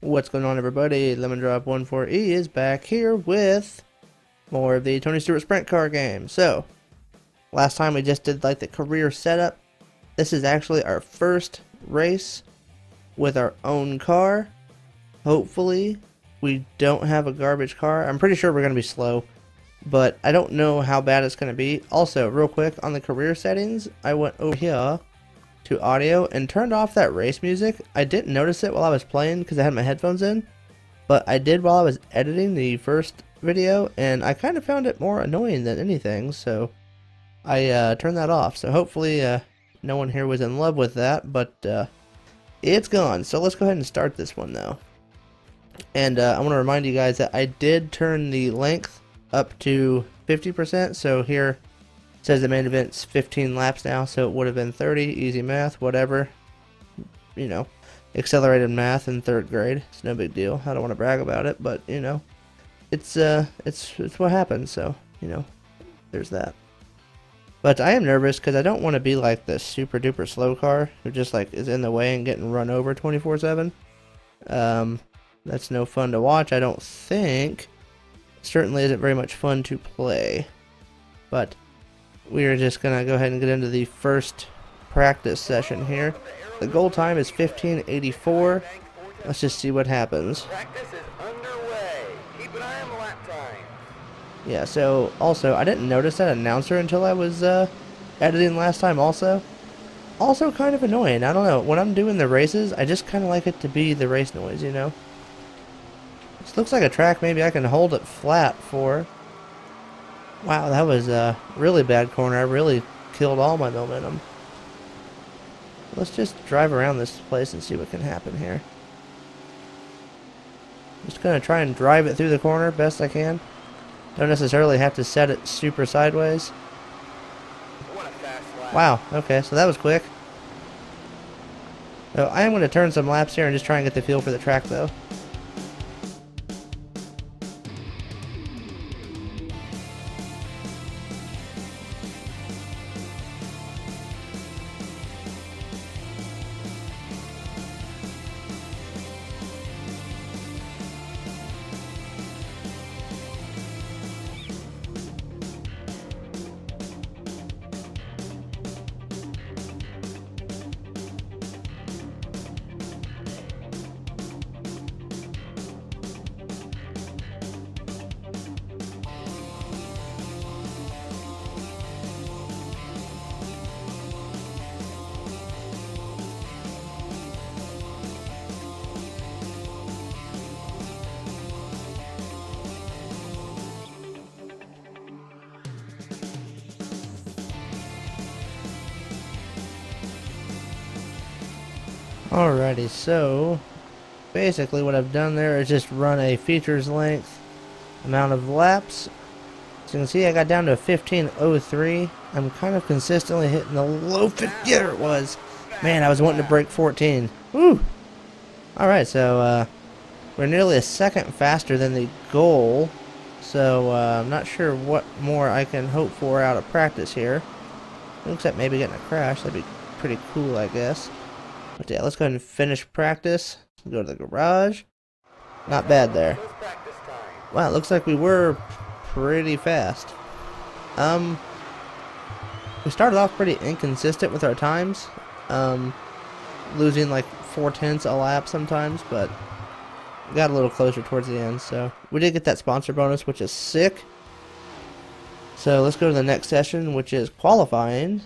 What's going on, everybody? Lemon Drop 14E is back here with more of the Tony Stewart Sprint Car game. So, last time we just did like the career setup. This is actually our first race with our own car. Hopefully, we don't have a garbage car. I'm pretty sure we're going to be slow, but I don't know how bad it's going to be. Also, real quick, on the career settings, I went over here to audio and turned off that race music. I didn't notice it while I was playing because I had my headphones in, but I did while I was editing the first video, and I kind of found it more annoying than anything, so I turned that off. So hopefully no one here was in love with that, but it's gone. So let's go ahead and start this one though. And I want to remind you guys that I did turn the length up to 50%, so here it says the main event's 15 laps now, so it would have been 30, easy math, whatever. You know, accelerated math in 3rd grade. It's no big deal. I don't want to brag about it, but you know, it's what happens, so, you know, there's that. But I am nervous because I don't want to be like the super duper slow car who just like is in the way and getting run over 24/7. That's no fun to watch, I don't think. Certainly isn't very much fun to play. But we are just going to go ahead and get into the first practice session here. The goal time is 15:84. Let's just see what happens. Practice is underway. Keep an eye on the lap time. Yeah, so also, I didn't notice that announcer until I was editing last time also. Also kind of annoying. I don't know. When I'm doing the races, I just kind of like it to be the race noise, you know? This looks like a track maybe I can hold it flat for. Wow, that was a really bad corner. I really killed all my momentum. Let's just drive around this place and see what can happen here. Just gonna try and drive it through the corner best I can. Don't necessarily have to set it super sideways. What a fast lap. Wow, okay, so that was quick. So I am gonna turn some laps here and just try and get the feel for the track though. Alrighty, so basically what I've done there is just run a features length amount of laps. So you can see I got down to 15:03. I'm kind of consistently hitting the low 50. There it was. Man, I was wanting to break 14. Woo! Alright, so we're nearly a second faster than the goal. So I'm not sure what more I can hope for out of practice here. Except maybe getting a crash. That'd be pretty cool, I guess. But yeah, let's go ahead and finish practice. Go to the garage. Not bad there. Wow, it looks like we were pretty fast. We started off pretty inconsistent with our times. Losing like 4/10 a lap sometimes, but we got a little closer towards the end. So we did get that sponsor bonus, which is sick. So let's go to the next session, which is qualifying.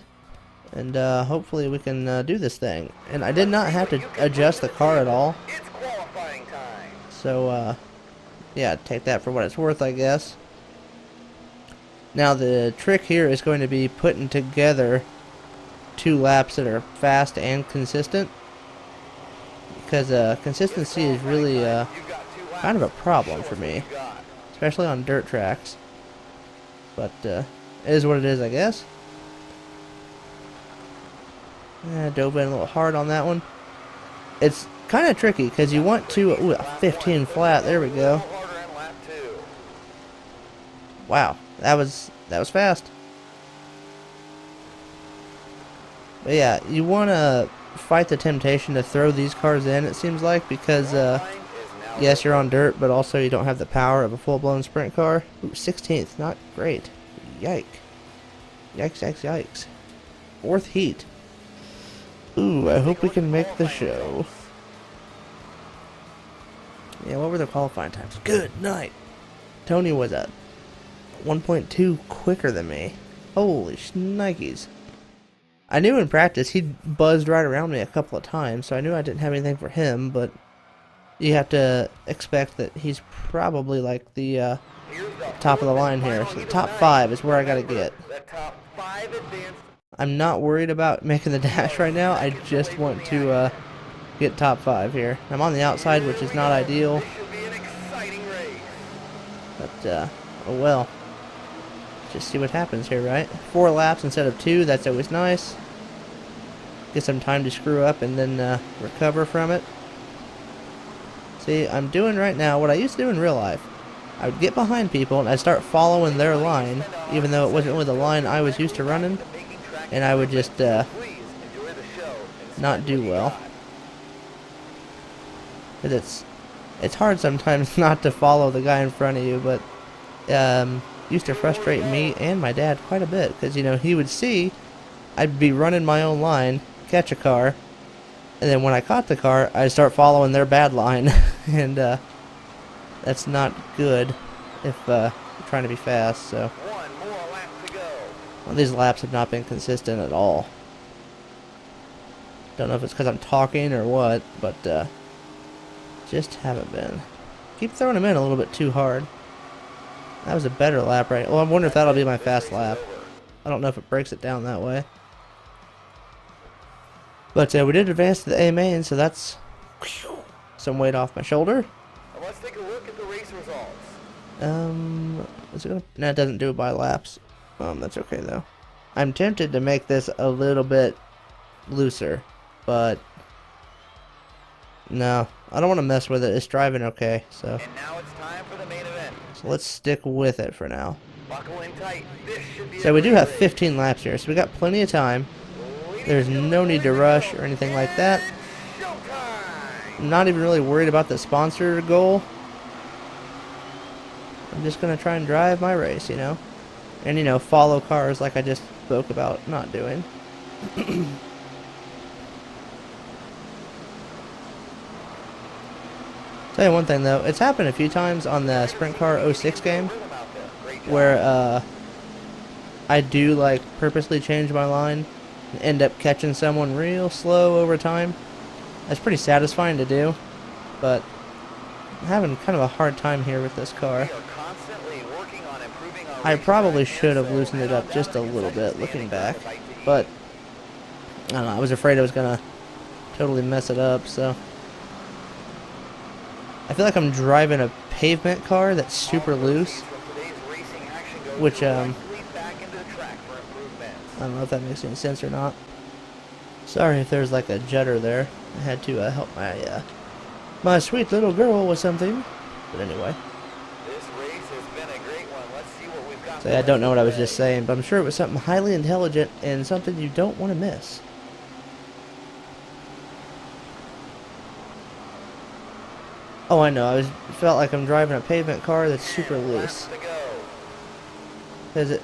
And hopefully we can do this thing. And I did not have to adjust the car at all. It's qualifying time. So, yeah, take that for what it's worth, I guess. Now, the trick here is going to be putting together 2 laps that are fast and consistent. Because consistency is really kind of a problem for me. Especially on dirt tracks. But it is what it is, I guess. Dove in a little hard on that one. It's kind of tricky because you want to... Ooh, a 15 flat. There we go. Wow, that was fast. But yeah, you want to fight the temptation to throw these cars in, it seems like, because Yes, you're on dirt, but also you don't have the power of a full-blown sprint car. Ooh, 16th, not great. Yike. Yikes, yikes, yikes. 4th heat. Ooh, I hope we can make the show. Yeah, what were the qualifying times? Good night. Tony was at 1.2 quicker than me. Holy shnikes. I knew in practice he buzzed right around me a couple of times, so I knew I didn't have anything for him, but you have to expect that he's probably like the top of the line here. So the top 5 is where I gotta get. I'm not worried about making the dash right now. I just want to get top 5 here. I'm on the outside, which is not ideal. But, oh well. Just see what happens here, right? 4 laps instead of 2, that's always nice. Get some time to screw up and then recover from it. See, I'm doing right now what I used to do in real life. I would get behind people and I'd start following their line, even though it wasn't really the line I was used to running. And I would just not do well. Because it's hard sometimes not to follow the guy in front of you, but used to frustrate me and my dad quite a bit. Because, you know, he would see I'd be running my own line, catch a car, and then when I caught the car, I'd start following their bad line. And that's not good if you're trying to be fast, so. Well, these laps have not been consistent at all. Don't know if it's because I'm talking or what, but just haven't been. Keep throwing them in a little bit too hard. That was a better lap, right? Well, I wonder if that'll be my fast lap. I don't know if it breaks it down that way. But we did advance to the A main, so that's some weight off my shoulder. Let's take a look at the race results. Is it gonna? No, it doesn't do it by laps. That's okay though. I'm tempted to make this a little bit looser, but no, I don't want to mess with it. It's driving okay, so. And now it's time for the main event. So let's stick with it for now. Buckle in tight. This should be So we do have 15 laps here, so we got plenty of time. There's no need to rush or anything like that. I'm not even really worried about the sponsor goal. I'm just gonna try and drive my race, you know, and you know, follow cars like I just spoke about not doing. Tell you one thing though, it's happened a few times on the Sprint Car 06 game where I do like purposely change my line and end up catching someone real slow over time. That's pretty satisfying to do, but I'm having kind of a hard time here with this car. I probably should have loosened it up just a little bit looking back, but I don't know, I was afraid I was gonna totally mess it up, so. I feel like I'm driving a pavement car that's super loose, which I don't know if that makes any sense or not. Sorry if there's like a judder there. I had to help my sweet little girl with something. But anyway. So I don't know what I was just saying, but I'm sure it was something highly intelligent and something you don't want to miss. Oh, I know. Felt like I'm driving a pavement car that's super loose. Because it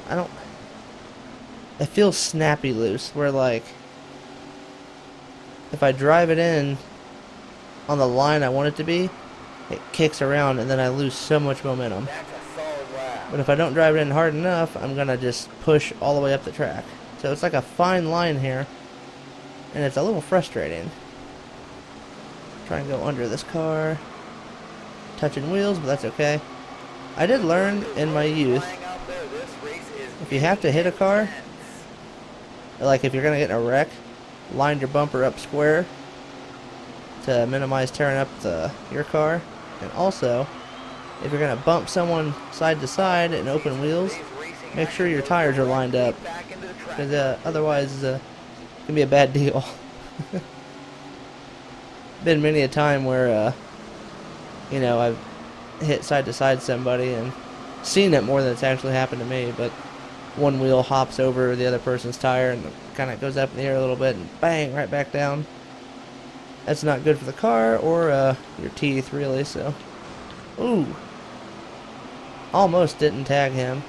feels snappy loose, where like if I drive it in on the line I want it to be, it kicks around and then I lose so much momentum. But if I don't drive it in hard enough, I'm gonna just push all the way up the track. So it's like a fine line here, and it's a little frustrating. Try and go under this car. Touching wheels, but that's okay. I did learn in my youth, if you have to hit a car, like if you're gonna get in a wreck, line your bumper up square to minimize tearing up your car. And also, if you're gonna bump someone side to side and open wheels, make sure your tires are lined up, because otherwise it can be a bad deal. Been many a time where you know, I've hit side to side somebody and seen it more than it's actually happened to me, but one wheel hops over the other person's tire and kind of goes up in the air a little bit and bang, right back down. That's not good for the car or your teeth, really, so. Ooh. Almost didn't tag him.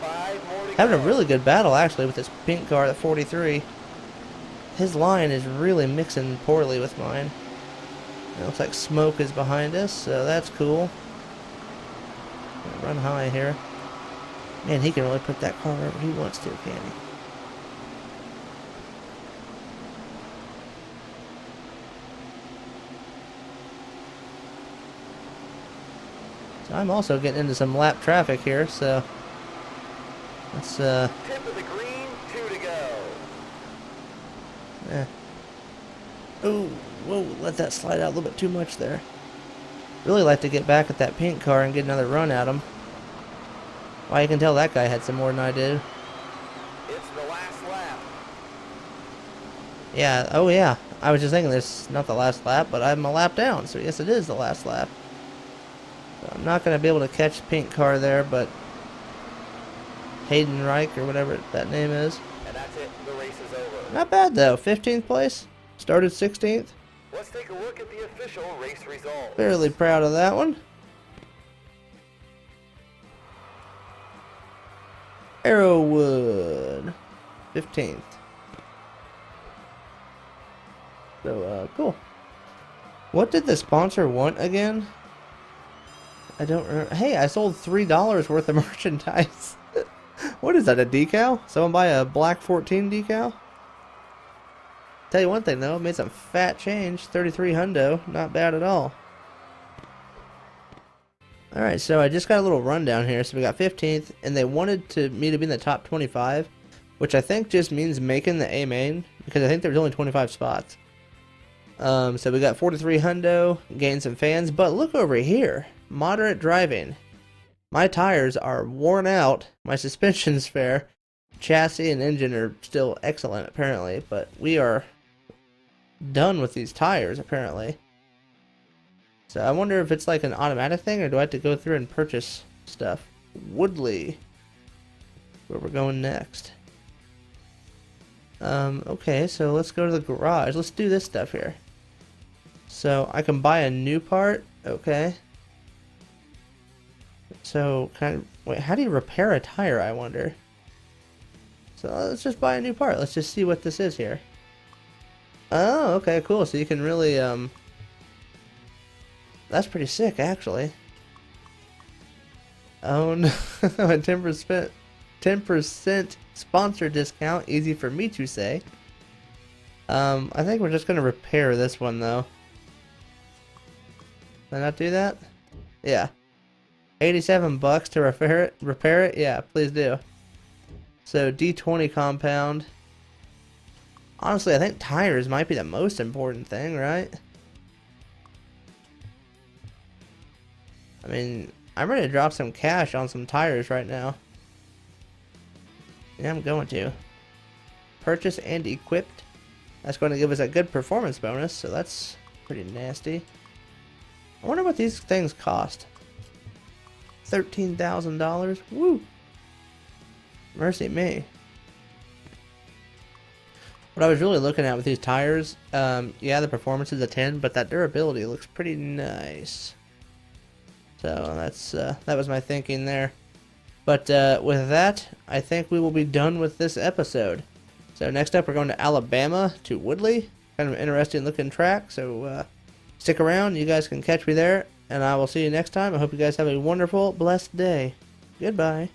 5 more to Having a go. really good battle, actually, with this pink car at 43. His line is really mixing poorly with mine. It looks like smoke is behind us, so that's cool. Run high here. Man, he can really put that car wherever he wants to, can he? So I'm also getting into some lap traffic here, so let's Tip of the green, 2 to go. Oh, whoa, let that slide out a little bit too much there. Really like to get back at that pink car and get another run at him. Well, you can tell that guy had some more than I did. It's the last lap. Yeah, oh yeah. I was just thinking this is not the last lap, but I'm a lap down, so yes, it is the last lap. So I'm not going to be able to catch the pink car there, but Hayden Reich, or whatever that name is. And that's it. The race is over. Not bad, though. 15th place. Started 16th. Let's take a look at the official race results. Fairly proud of that one. Arrowwood. 15th. So, cool. What did the sponsor want again? I don't remember. Hey, I sold $3 worth of merchandise. What is that, a decal? Someone buy a black 14 decal? Tell you one thing though, made some fat change. 33 hundo, not bad at all. Alright, so I just got a little rundown here. So we got 15th, and they wanted me to be in the top 25, which I think just means making the A main, because I think there was only 25 spots. So we got 43 hundo, gained some fans, but look over here. Moderate driving. My tires are worn out, my suspension's fair, chassis and engine are still excellent apparently, but we are done with these tires apparently. So I wonder if it's like an automatic thing, or do I have to go through and purchase stuff? Woodley, where we're going next. Okay, so let's go to the garage. Let's do this stuff here. So I can buy a new part. Okay. So wait, how do you repair a tire, I wonder? So let's just buy a new part. Let's just see what this is here. Oh, okay, cool. So you can really that's pretty sick, actually. Own a 10% sponsor discount. Easy for me to say. I think we're just gonna repair this one though. Did I not do that? Yeah. 87 bucks to repair it. Yeah, please do. So D20 compound. Honestly, I think tires might be the most important thing, right? I mean, I'm ready to drop some cash on some tires right now. Yeah, I'm going to. Purchase and equipped. That's going to give us a good performance bonus, so that's pretty nasty. I wonder what these things cost. $13,000. Woo! Mercy me. What I was really looking at with these tires, yeah, the performance is a 10, but that durability looks pretty nice. So that's that was my thinking there. But with that, I think we will be done with this episode. So next up, we're going to Alabama to Woodley. Kind of an interesting looking track. So stick around. You guys can catch me there. And I will see you next time. I hope you guys have a wonderful, blessed day. Goodbye.